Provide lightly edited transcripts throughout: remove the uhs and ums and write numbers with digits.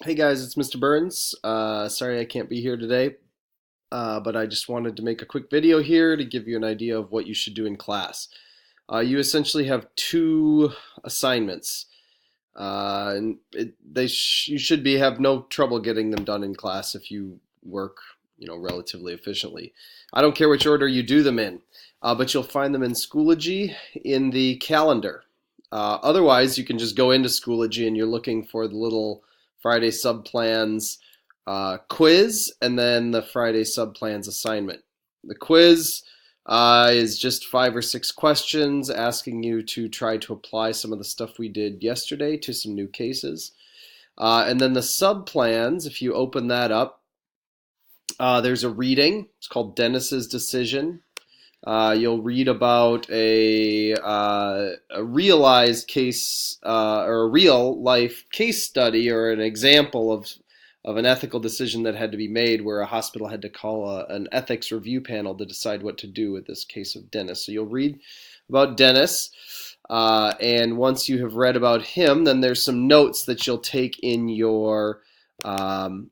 Hey guys, it's Mr. Burns. Sorry I can't be here today, but I just wanted to make a quick video here to give you an idea of what you should do in class. You essentially have two assignments, and you should be have no trouble getting them done in class if you work, relatively efficiently. I don't care which order you do them in, but you'll find them in Schoology in the calendar. Otherwise, you can just go into Schoology and you're looking for the little Friday subplans quiz and then the Friday subplans assignment. The quiz is just 5 or 6 questions asking you to try to apply some of the stuff we did yesterday to some new cases. And then the subplans, if you open that up, there's a reading. It's called Dennis's Decision. You'll read about a realized case or a real life case study or an example of an ethical decision that had to be made where a hospital had to call an ethics review panel to decide what to do with this case of Dennis. So you'll read about Dennis, and once you have read about him, then there's some notes that you'll take um,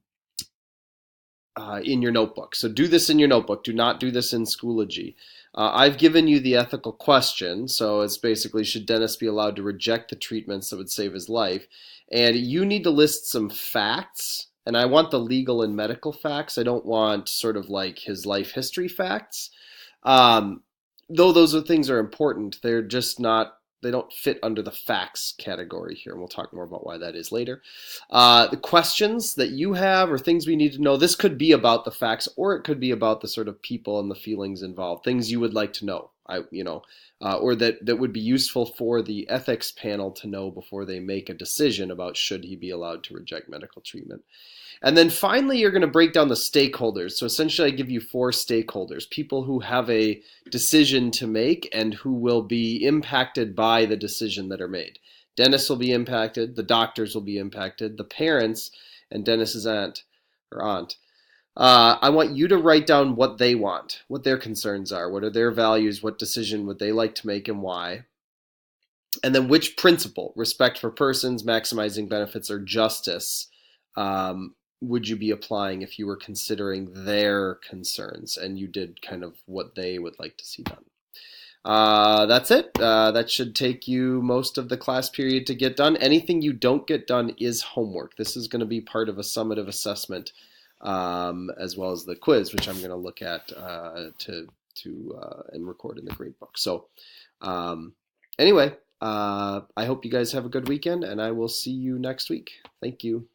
in your notebook. So do this in your notebook. Do not do this in Schoology. I've given you the ethical question, so it's basically, should Dennis be allowed to reject the treatments that would save his life? And you need to list some facts, and I want the legal and medical facts. I don't want sort of like his life history facts. Um, though those things are important, they're just not, they don't fit under the facts category here, and we'll talk more about why that is later. The questions that you have or things we need to know, this could be about the facts or it could be about the sort of people and the feelings involved, things you would like to know, or that would be useful for the ethics panel to know before they make a decision about should he be allowed to reject medical treatment. And then finally, you're going to break down the stakeholders. So essentially, I give you 4 stakeholders, people who have a decision to make and who will be impacted by the decision that are made. Dennis will be impacted, the doctors will be impacted, the parents, and Dennis's aunt. I want you to write down what they want, what their concerns are, what are their values, what decision would they like to make, and why. And then which principle, respect for persons, maximizing benefits, or justice, would you be applying if you were considering their concerns and you did kind of what they would like to see done. That's it. That should take you most of the class period to get done. Anything you don't get done is homework. This is going to be part of a summative assessment, as well as the quiz, which I'm going to look at and record in the gradebook. So anyway, I hope you guys have a good weekend, and I will see you next week. Thank you.